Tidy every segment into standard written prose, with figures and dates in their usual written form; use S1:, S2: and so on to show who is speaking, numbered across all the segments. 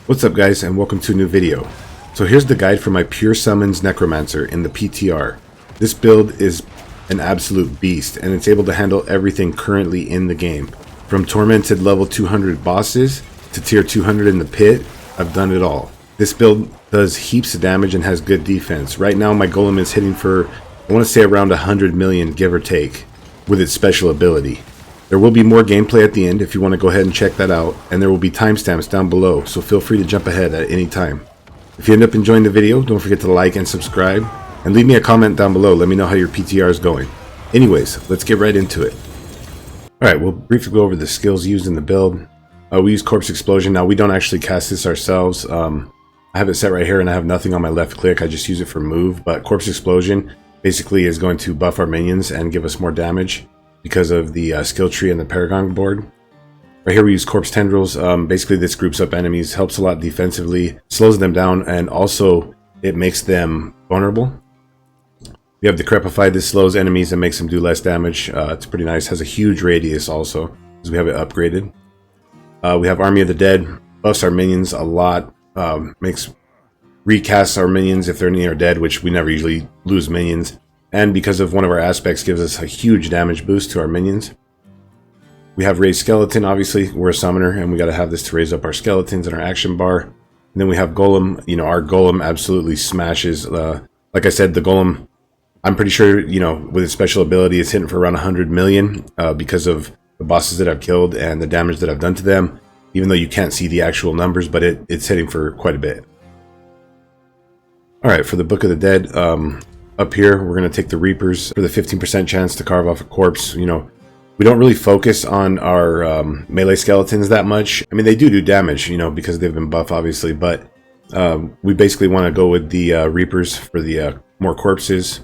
S1: What's up guys, and welcome to a new video. So here's the guide for my Pure Summons Necromancer in the PTR. This build is an absolute beast, and it's able to handle everything currently in the game. From tormented level 200 bosses to tier 200 in the pit, I've done it all. This build does heaps of damage and has good defense. Right now my golem is hitting for, I want to say around 100 million, give or take, with its special ability. There will be more gameplay at the end if you want to go ahead and check that out, and there will be timestamps down below, so feel free to jump ahead at any time. If you end up enjoying the video, don't forget to like and subscribe, and leave me a comment down below. Let me know how your PTR is going. Anyways, let's get right into it. Alright, we'll briefly go over the skills used in the build. We use Corpse Explosion. Now, we don't actually cast this ourselves. I have it set right here, and I have nothing on my left click. I just use it for move, but Corpse Explosion basically is going to buff our minions and give us more damage because of the skill tree and the Paragon Board. Right here we use Corpse Tendrils. Basically this groups up enemies, helps a lot defensively, slows them down, and also it makes them vulnerable. We have Decrepify. This slows enemies and makes them do less damage. It's pretty nice. Has a huge radius also, because we have it upgraded. We have Army of the Dead. Buffs our minions a lot. Recasts our minions if they're near dead, which we never usually lose minions. And because of one of our aspects, gives us a huge damage boost to our minions. We have Raised Skeleton. Obviously, we're a summoner, and we got to have this to raise up our skeletons in our action bar. And then we have Golem. You know, our Golem absolutely smashes. Like I said, the Golem, I'm pretty sure, you know, with its special ability, it's hitting for around 100 million because of the bosses that I've killed and the damage that I've done to them. Even though you can't see the actual numbers, but it's hitting for quite a bit. All right, for the Book of the Dead. Up here, we're going to take the Reapers for the 15% chance to carve off a corpse. You know, we don't really focus on our melee skeletons that much. I mean, they do damage, you know, because they've been buffed, obviously. But we basically want to go with the Reapers for the more corpses.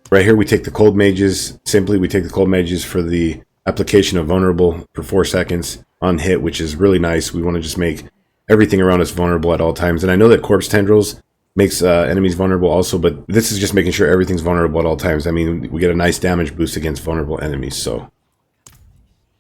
S1: Right here, we take the Cold Mages. Simply, we take the Cold Mages for the application of Vulnerable for 4 seconds on hit, which is really nice. We want to just make everything around us vulnerable at all times. And I know that Corpse Tendrils makes enemies vulnerable also, but this is just making sure everything's vulnerable at all times. I mean, we get a nice damage boost against vulnerable enemies. So,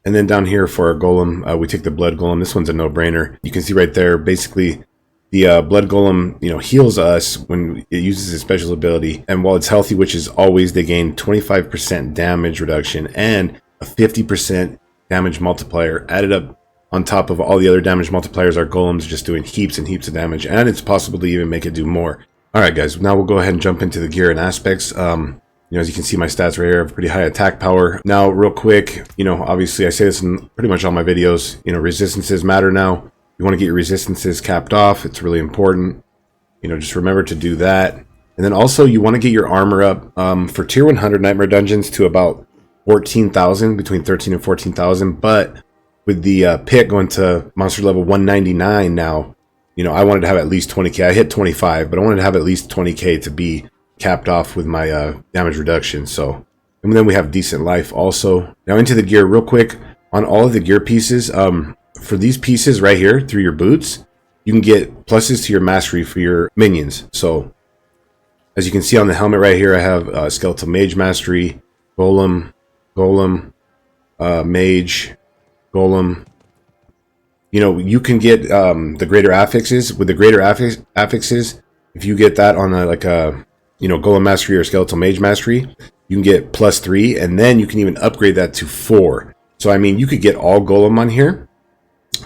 S1: and then down here for our Golem, we take the Blood Golem. This one's a no-brainer. You can see right there, basically, the Blood Golem, you know, heals us when it uses its special ability. And while it's healthy, which is always, they gain 25% damage reduction and a 50% damage multiplier added up on top of all the other damage multipliers. Our Golem's just doing heaps and heaps of damage, and it's possible to even make it do more. Alright guys, now we'll go ahead and jump into the gear and aspects. You know, as you can see, my stats right here have pretty high attack power. Now, real quick, you know, obviously I say this in pretty much all my videos, you know, resistances matter now. You want to get your resistances capped off. It's really important. You know, just remember to do that. And then also, you want to get your armor up for tier 100 Nightmare Dungeons to about 14,000, between 13 and 14,000, but with the pit going to monster level 199 now, you know, I wanted to have at least 20k. I hit 25, but I wanted to have at least 20k to be capped off with my damage reduction. So, and then we have decent life also. Now into the gear real quick. On all of the gear pieces, for these pieces right here, through your boots, you can get pluses to your mastery for your minions. So, as you can see on the helmet right here, I have Skeletal Mage Mastery, Golem, Mage, Golem. You know, you can get the greater affixes. With the greater affixes, if you get that on like a, you know, Golem Mastery or Skeletal Mage Mastery, you can get +3, and then you can even upgrade that to 4. So I mean, you could get all Golem on here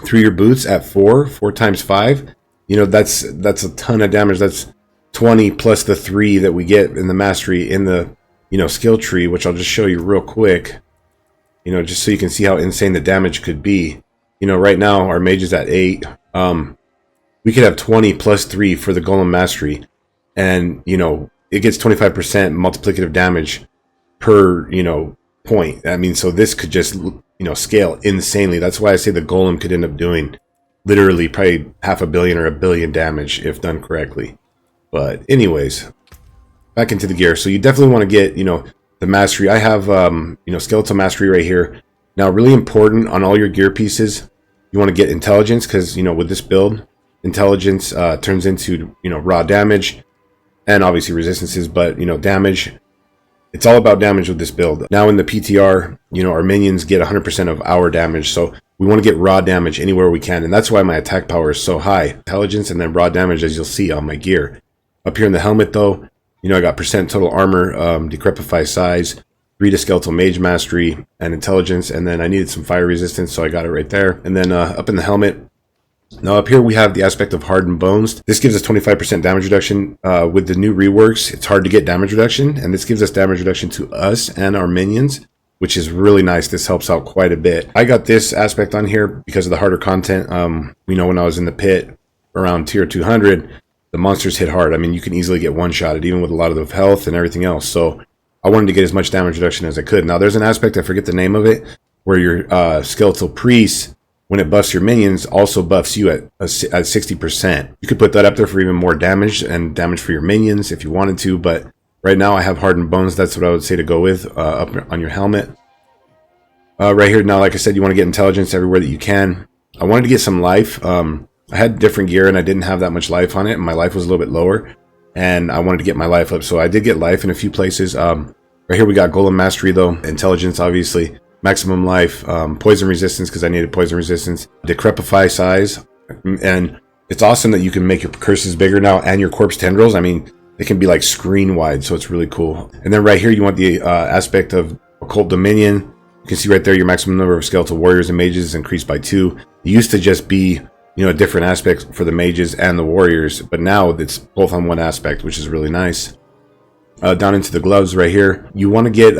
S1: through your boots at 4 times 5. You know, that's a ton of damage. That's 20 plus the 3 that we get in the mastery in the, you know, skill tree, which I'll just show you real quick. You know, just so you can see how insane the damage could be. You know, right now our mage is at 8. We could have 20 plus 3 for the Golem Mastery, and you know, it gets 25% multiplicative damage per, you know, point. I mean, so this could just, you know, scale insanely. That's why I say the Golem could end up doing literally probably 500 million or 1 billion damage if done correctly. But anyways, back into the gear. So you definitely want to get, you know, the mastery. I have, you know, Skeletal Mastery right here. Now, really important on all your gear pieces, you want to get Intelligence, because, you know, with this build, Intelligence turns into, you know, raw damage and obviously resistances, but, you know, damage. It's all about damage with this build. Now in the PTR, you know, our minions get 100% of our damage. So we want to get raw damage anywhere we can, and that's why my attack power is so high. Intelligence and then raw damage, as you'll see on my gear. Up here in the helmet though, you know, I got percent total armor, decrepify size, 3 to skeletal mage mastery, and intelligence, and then I needed some fire resistance, so I got it right there. And then up in the helmet, now up here we have the aspect of hardened bones. This gives us 25% damage reduction. With the new reworks, it's hard to get damage reduction, and this gives us damage reduction to us and our minions, which is really nice. This helps out quite a bit. I got this aspect on here because of the harder content. You know, when I was in the pit around tier 200, the monsters hit hard. I mean, you can easily get one-shotted, even with a lot of the health and everything else. So I wanted to get as much damage reduction as I could. Now, there's an aspect, I forget the name of it, where your skeletal priest, when it buffs your minions, also buffs you at 60%. You could put that up there for even more damage and damage for your minions if you wanted to, but right now I have hardened bones. That's what I would say to go with up on your helmet. Right here now, like I said, you want to get intelligence everywhere that you can. I wanted to get some life. I had different gear and I didn't have that much life on it, and my life was a little bit lower, and I wanted to get my life up, so I did get life in a few places. Right here we got golem mastery though, intelligence obviously, maximum life, poison resistance because I needed poison resistance, decrepify size, and it's awesome that you can make your curses bigger now and your corpse tendrils. I mean, they can be like screen wide, so it's really cool. And then right here you want the aspect of occult dominion. You can see right there your maximum number of skeletal warriors and mages is increased by 2. It used to just be, you know, a different aspect for the mages and the warriors, but now it's both on one aspect, which is really nice. Down into the gloves right here, you want to get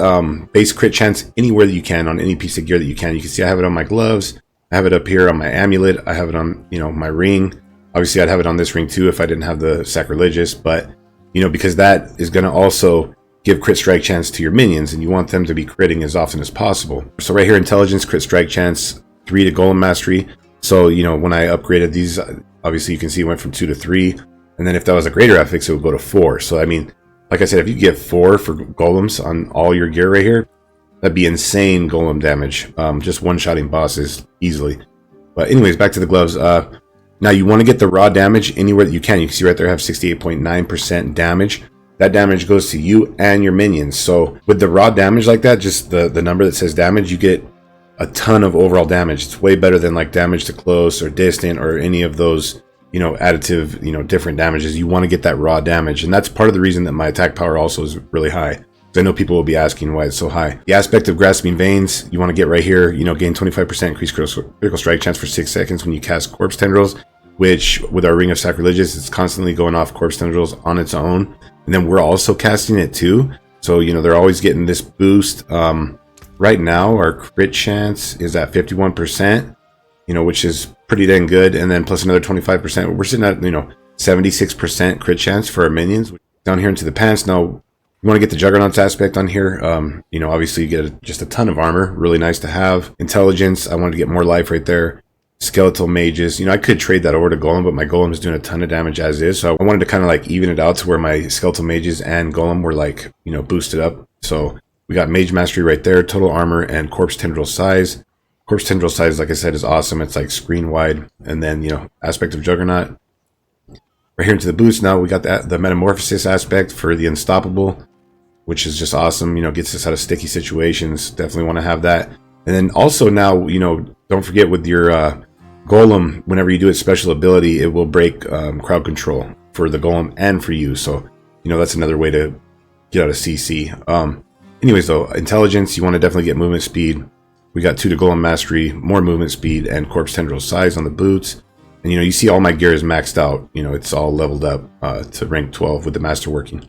S1: base crit chance anywhere that you can on any piece of gear that you can. You can see I have it on my gloves, I have it up here on my amulet, I have it on, you know, my ring. Obviously I'd have it on this ring too if I didn't have the sacrilegious, but you know, because that is going to also give crit strike chance to your minions, and you want them to be critting as often as possible. So right here, intelligence, crit strike chance, 3 to golem mastery. So, you know, when I upgraded these, obviously you can see it went from 2 to 3, and then if that was a greater affix, it would go to 4. So I mean, like I said, if you get 4 for golems on all your gear right here, that'd be insane golem damage. Just one-shotting bosses easily. But anyways, back to the gloves. Now you want to get the raw damage anywhere that you can. You can see right there I have 68.9% damage. That damage goes to you and your minions. So with the raw damage like that, just the number that says damage, you get a ton of overall damage. It's way better than like damage to close or distant or any of those, you know, additive, you know, different damages. You want to get that raw damage, and that's part of the reason that my attack power also is really high. I know people will be asking why it's so high. The aspect of grasping veins, you want to get right here, you know, gain 25% increased critical strike chance for 6 seconds when you cast corpse tendrils, which with our ring of sacrilegious, it's constantly going off corpse tendrils on its own, and then we're also casting it too, so you know they're always getting this boost. Right now our crit chance is at 51%, you know, which is pretty dang good, and then plus another 25%. We're sitting at, you know, 76% crit chance for our minions. Down here into the pants now, you want to get the Juggernaut's aspect on here. You know, obviously you get just a ton of armor, really nice to have. Intelligence, I wanted to get more life right there. Skeletal mages, you know, I could trade that over to golem, but my golem is doing a ton of damage as is, so I wanted to kind of like even it out to where my skeletal mages and golem were like, you know, boosted up. So we got mage mastery right there, total armor, and corpse tendril size. Corpse tendril size, like I said, is awesome. It's like screen wide. And then, you know, aspect of Juggernaut. Right here into the boots now, we got the metamorphosis aspect for the unstoppable, which is just awesome. You know, gets us out of sticky situations. Definitely want to have that. And then also now, you know, don't forget with your golem, whenever you do its special ability, it will break crowd control for the golem and for you. So, you know, that's another way to get out of CC. Anyways, though, intelligence, you want to definitely get movement speed. We got 2 to golem mastery, more movement speed, and corpse tendril size on the boots. And, you know, you see all my gear is maxed out. You know, it's all leveled up to rank 12 with the master working.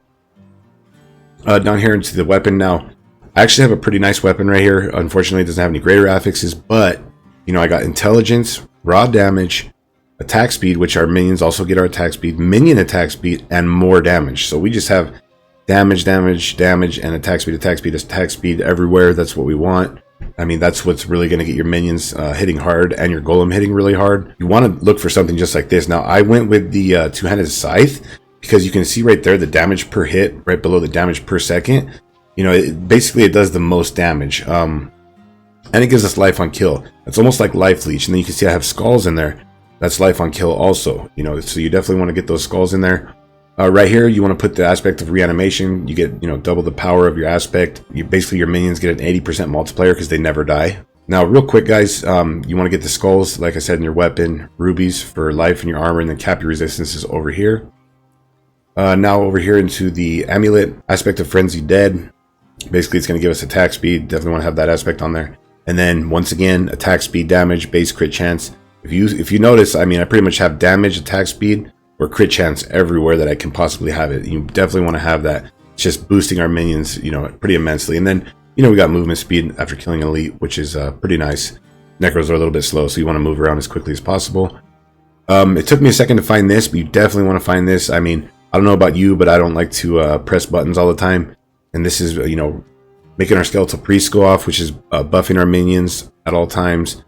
S1: Down here into the weapon now. I actually have a pretty nice weapon right here. Unfortunately, it doesn't have any greater affixes, but, you know, I got intelligence, raw damage, attack speed, which our minions also get our attack speed, minion attack speed, and more damage. So we just have damage, damage, damage, and attack speed everywhere. That's what we want. I mean, that's what's really going to get your minions hitting hard and your golem hitting really hard. You want to look for something just like this. Now, I went with the two-handed scythe because you can see right there the damage per hit right below the damage per second. You know, basically it does the most damage. And it gives us life on kill. It's almost like life leech. And then you can see I have skulls in there. That's life on kill also. You know, so you definitely want to get those skulls in there. Right here, you want to put the aspect of reanimation. You get, you know, double the power of your aspect. Basically, your minions get an 80% multiplier because they never die. Now, real quick, guys, you want to get the skulls, like I said, in your weapon, rubies for life in your armor, and then cap your resistances over here. Now over here into the amulet aspect of Frenzy Dead. Basically, it's going to give us attack speed. Definitely want to have that aspect on there. And then once again, attack speed, damage, base crit chance. If you notice, I mean, I pretty much have damage, attack speed, or crit chance everywhere that I can possibly have it. You definitely want to have that. It's just boosting our minions, you know, pretty immensely. And then, you know, we got movement speed after killing elite, which is pretty nice. Necros are a little bit slow, so you want to move around as quickly as possible. It took me a second to find this, but you definitely want to find this. I mean, I don't know about you, but I don't like to press buttons all the time. And this is, you know, making our skeletal priest go off, which is buffing our minions at all times.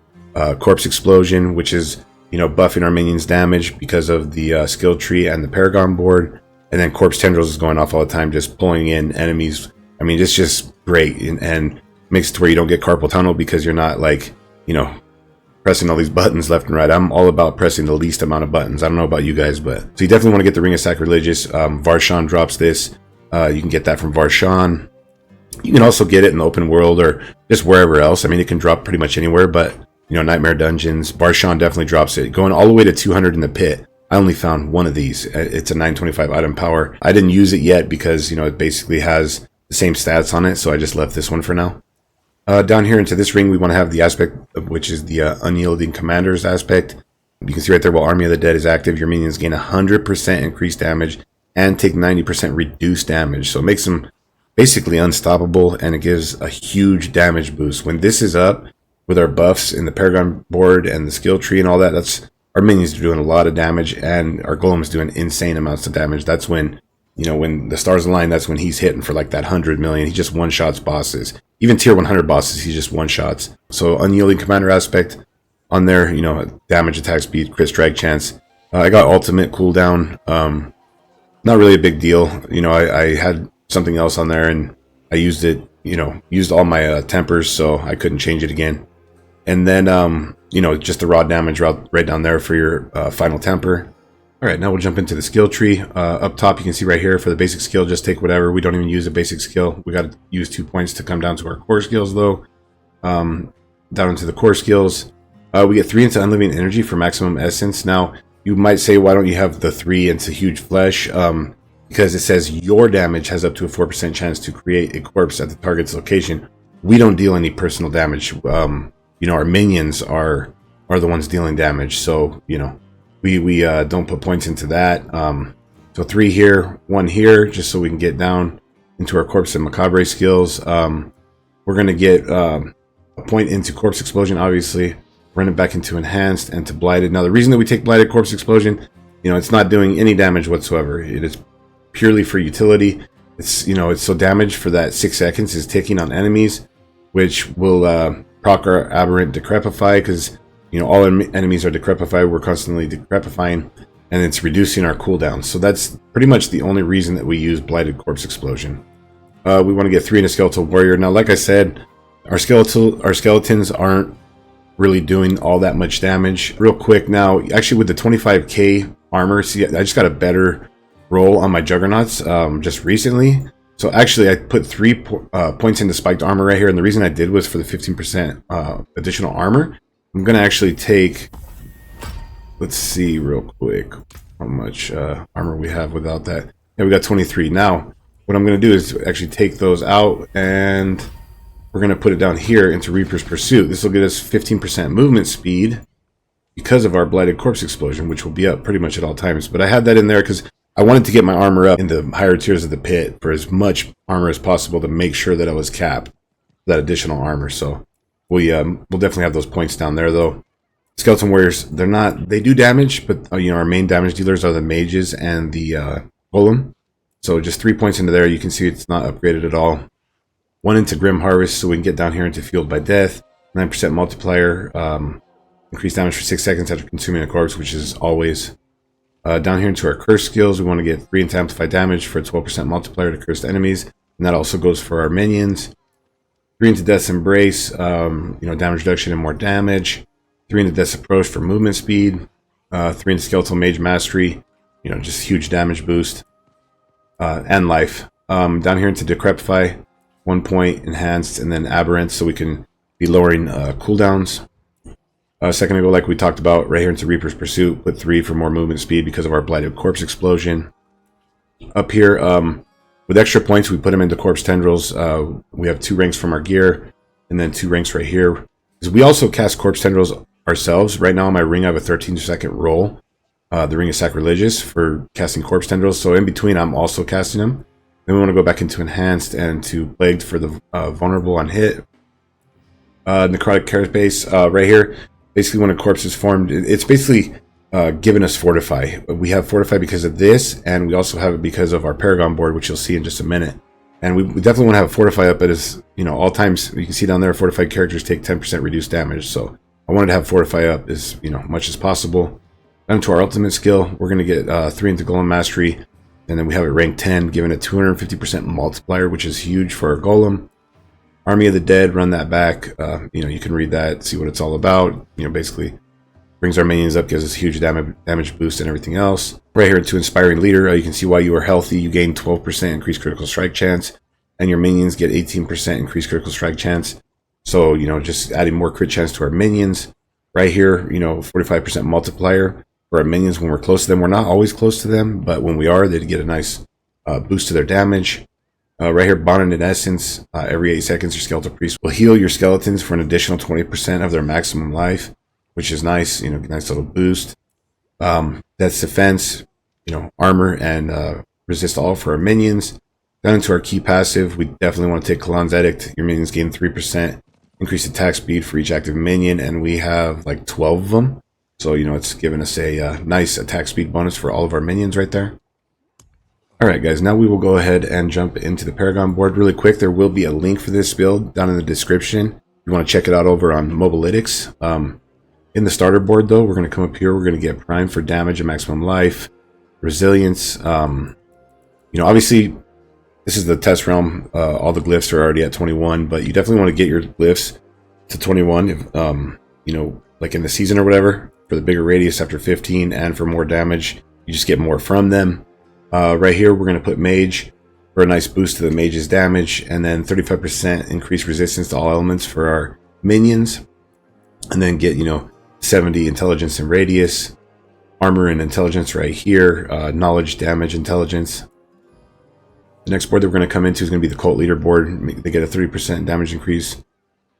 S1: Corpse explosion, which is, you know, buffing our minions damage because of the skill tree and the Paragon Board. And then corpse tendrils is going off all the time, just pulling in enemies. I mean, it's just great, and makes it to where you don't get carpal tunnel because you're not, like, you know, pressing all these buttons left and right. I'm all about pressing the least amount of buttons. I don't know about you guys, but so you definitely want to get the Ring of Sacrilegious. Varshan drops this. You can get that from Varshan. You can also get it in the open world or just wherever else. I mean, it can drop pretty much anywhere, but, you know, Nightmare Dungeons, Varshan definitely drops it. Going all the way to 200 in the pit. I only found one of these. It's a 925 item power. I didn't use it yet because, you know, it basically has the same stats on it, so I just left this one for now. Down here into this ring, we want to have the aspect, which is the Unyielding Commander's aspect. You can see right there, while Army of the Dead is active, your minions gain 100% increased damage and take 90% reduced damage. So it makes them basically unstoppable, and it gives a huge damage boost. When this is up with our buffs in the Paragon Board and the skill tree and all that, that's our minions are doing a lot of damage, and our golem is doing insane amounts of damage. That's when, you know, when the stars align, that's when he's hitting for like that 100 million. He just one-shots bosses. Even tier 100 bosses, he just one-shots. So Unyielding Commander aspect on there, you know, damage, attack speed, crit strike chance. I got ultimate cooldown. Not really a big deal. You know, I had something else on there, and I used it, you know, used all my tempers, so I couldn't change it again. And then, you know, just the raw damage right down there for your final temper. All right, now we'll jump into the skill tree. Up top, you can see right here for the basic skill, just take whatever. We don't even use a basic skill. We got to use 2 points to come down to our core skills, though. Down into the core skills, we get 3 into Unliving Energy for maximum essence. Now, you might say, why don't you have the 3 into Huge Flesh? Because it says your damage has up to a 4% chance to create a corpse at the target's location. We don't deal any personal damage. You know, our minions are the ones dealing damage. So, you know, we don't put points into that. So 3 here, 1 here, just so we can get down into our Corpse and Macabre skills. We're going to get a point into Corpse Explosion, obviously. Run it back into Enhanced and to Blighted. Now, the reason that we take Blighted Corpse Explosion, you know, it's not doing any damage whatsoever. It is purely for utility. It's, you know, it's so damage for that 6 seconds is ticking on enemies, which will proc our Aberrant Decrepify, because, you know, all enemies are decrepified. We're constantly decrepifying, and it's reducing our cooldown. So that's pretty much the only reason that we use Blighted Corpse Explosion. We want to get 3 in a Skeletal Warrior. Now, like I said, our skeletons aren't really doing all that much damage. Real quick now, actually with the 25k armor, see, I just got a better roll on my Juggernauts just recently. So actually I put 3 points into spiked armor right here, and the reason I did was for the 15% additional armor. I'm gonna actually take, let's see real quick how much armor we have without that. Yeah, we got 23. Now what I'm gonna do is actually take those out, and we're going to put it down here into Reaper's Pursuit. This will get us 15% movement speed because of our Blighted Corpse Explosion, which will be up pretty much at all times. But I had that in there because I wanted to get my armor up in the higher tiers of the pit for as much armor as possible to make sure that I was capped that additional armor. So we'll definitely have those points down there, though. Skeleton Warriors, they do damage, but you know, our main damage dealers are the mages and the golem. So just 3 points into there. You can see it's not upgraded at all. 1 into Grim Harvest, so we can get down here into Fueled by Death. 9% multiplier, increased damage for 6 seconds after consuming a corpse, which is always. Down here into our Curse skills, we want to get 3 into Amplified damage for a 12% multiplier to cursed enemies, and that also goes for our minions. 3 into Death's Embrace, you know, damage reduction and more damage. 3 into Death's Approach for movement speed. 3 into Skeletal Mage Mastery, you know, just huge damage boost. And life. Down here into Decrepify. 1 point enhanced, and then Aberrant, so we can be lowering cooldowns. A second ago, like we talked about, right here into Reaper's Pursuit, put 3 for more movement speed because of our Blighted Corpse explosion. Up here, with extra points, we put them into Corpse Tendrils. We have 2 ranks from our gear, and then 2 ranks right here. We also cast Corpse Tendrils ourselves. Right now on my ring, I have a 13-second roll. The Ring is Sacrilegious for casting Corpse Tendrils, so in between, I'm also casting them. Then we want to go back into Enhanced and to Plagued for the Vulnerable on hit. Necrotic Carapace, right here. Basically, when a corpse is formed, it's basically giving us Fortify. We have Fortify because of this, and we also have it because of our Paragon Board, which you'll see in just a minute. And we definitely want to have Fortify up at all times. You can see down there, Fortified characters take 10% reduced damage. So I wanted to have Fortify up as much as possible. Down to our ultimate skill, we're going to get 3 into Golem Mastery, and then we have it ranked 10, giving it 250% multiplier, which is huge for our Golem. Army of the Dead, run that back. You can read that, see what it's all about. Basically brings our minions up, gives us huge damage boost and everything else. Right here to Inspiring Leader, you can see why you are healthy. You gain 12% increased critical strike chance, and your minions get 18% increased critical strike chance. So, just adding more crit chance to our minions. Right here, 45% multiplier for our minions when we're close to them. We're not always close to them, but when we are, they get a nice boost to their damage. Right here, Bonded Essence, every 8 seconds your Skeletal Priest will heal your skeletons for an additional 20% of their maximum life, which is nice, nice little boost. That's Defense, armor and resist all for our minions. Down into our key passive, we definitely want to take Kalan's Edict. Your minions gain 3% increased attack speed for each active minion, and we have like 12 of them. So, it's giving us a nice attack speed bonus for all of our minions right there. Alright guys, now we will go ahead and jump into the Paragon board really quick. There will be a link for this build down in the description. If you want to check it out over on Mobilytics. In the starter board though, we're going to come up here. We're going to get Prime for damage and maximum life. Resilience. Obviously, this is the test realm. All the glyphs are already at 21, but you definitely want to get your glyphs to 21, like in the season or whatever, for the bigger radius after 15, and for more damage. You just get more from them. Right here, we're going to put Mage for a nice boost to the Mage's damage, and then 35% increased resistance to all elements for our minions, and then get 70 intelligence and radius, armor and intelligence right here, knowledge, damage, intelligence. The next board that we're going to come into is going to be the Cult Leader board. They get a 30% damage increase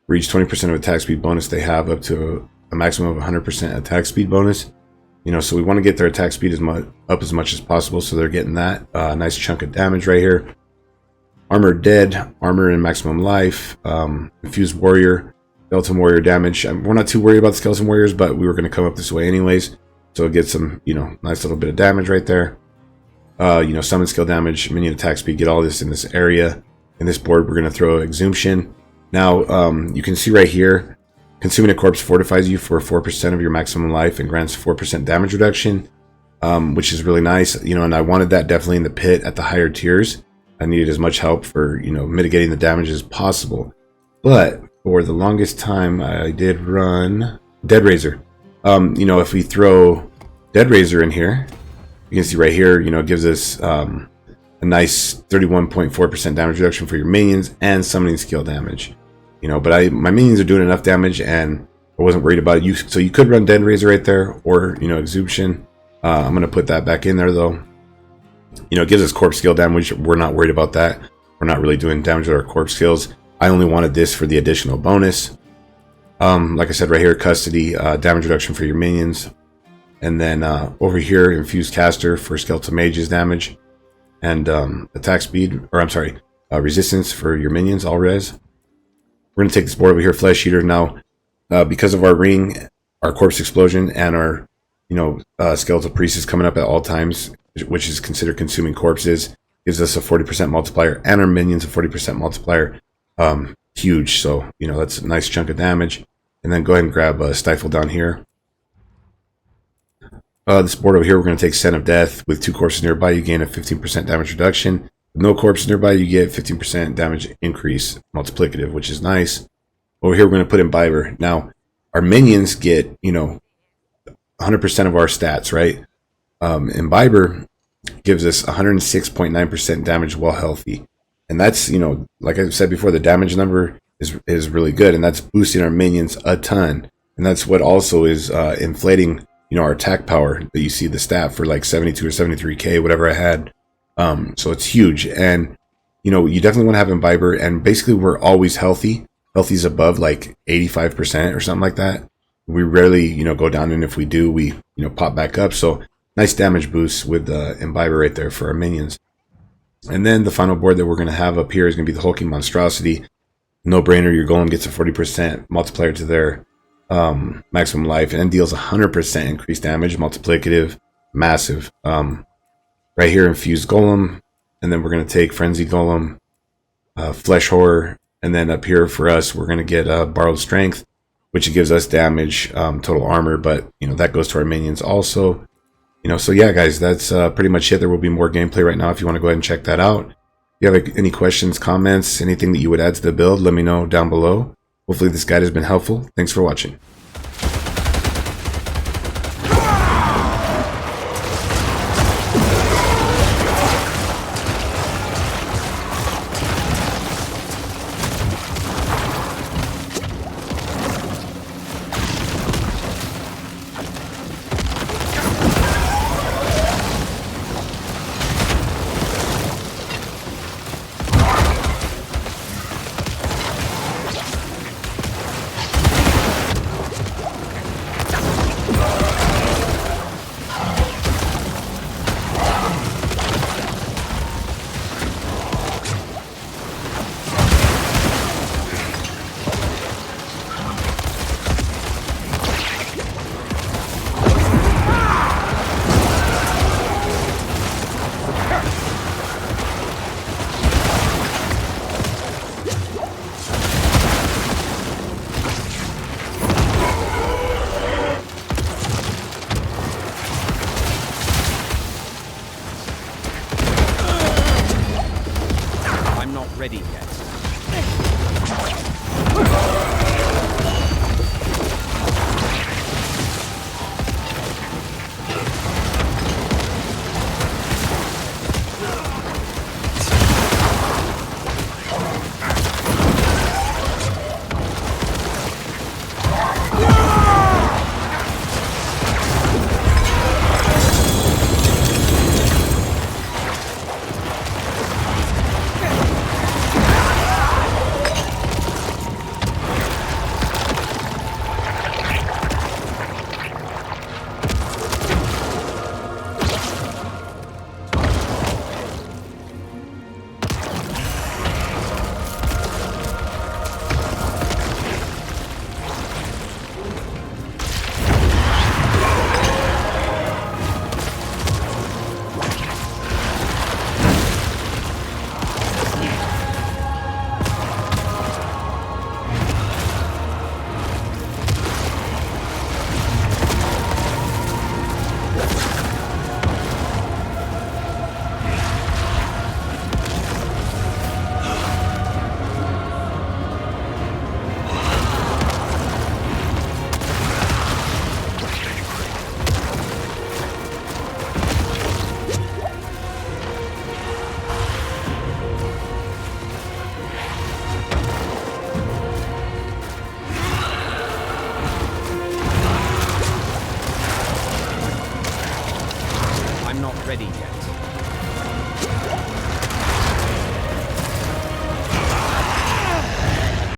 S1: for each 20% of attack speed bonus they have, up to a maximum of 100% attack speed bonus. So we want to get their attack speed up as much as possible, so they're getting that nice chunk of damage right here. Armored Dead, armor and maximum life, Infused Warrior, Skeleton Warrior damage. We're not too worried about the Skeleton Warriors, but we were going to come up this way anyways, so it gets some, nice little bit of damage right there. Summon skill damage, minion attack speed, get all this in this area. In this board, we're going to throw Exhumation. Now, you can see right here, Consuming a Corpse fortifies you for 4% of your maximum life and grants 4% damage reduction, which is really nice. And I wanted that definitely in the pit at the higher tiers. I needed as much help for, mitigating the damage as possible. But for the longest time, I did run Dead Razor. If we throw Dead Razor in here, you can see right here, it gives us a nice 31.4% damage reduction for your minions and summoning skill damage. But my minions are doing enough damage, and I wasn't worried about it. So you could run Dead Razor right there, or Exhumation. I'm gonna put that back in there though. It gives us corpse skill damage. We're not worried about that. We're not really doing damage with our corpse skills. I only wanted this for the additional bonus. Like I said, right here, Custody, damage reduction for your minions, and then over here, Infused Caster for Skeletal Mage's damage, and attack speed, or I'm sorry, resistance for your minions, all res. We're going to take this board over here, Flesh Eater. Now, because of our ring, our Corpse Explosion, and our, Skeletal Priest is coming up at all times, which is considered consuming corpses, gives us a 40% multiplier, and our minions a 40% multiplier. Huge. So, that's a nice chunk of damage. And then go ahead and grab Stifle down here. This board over here, we're going to take Scent of Death. With 2 corpses nearby, you gain a 15% damage reduction. With no corpses nearby, you get 15% damage increase, multiplicative, which is nice. Over here, we're going to put Imbiber. Now, our minions get, 100% of our stats, right? Imbiber gives us 106.9% damage while healthy. And that's, like I said before, the damage number is really good, and that's boosting our minions a ton. And that's what also is inflating, you know, our attack power that you see the stat for like 72 or 73k, whatever I had. So it's huge, and you know, you definitely want to have Imbiber, and basically we're always healthy. Healthy's above like 85% or something like that. We rarely, you know, go down, and if we do, we, you know, pop back up. So nice damage boost with the Imbiber right there for our minions. And then the final board that we're going to have up here is going to be the Hulking Monstrosity. No brainer, your golem gets a 40% multiplier to their maximum life, and then deals 100% increased damage, multiplicative, massive. Right here, infused golem, and then we're going to take frenzy golem, flesh horror, and then up here for us, we're going to get borrowed strength, which gives us damage, total armor, but you know, that goes to our minions also. You know, so yeah, guys, that's pretty much it. There will be more gameplay right now if you want to go ahead and check that out. If you have any questions, comments, anything that you would add to the build, let me know down below. Hopefully this guide has been helpful. Thanks for watching.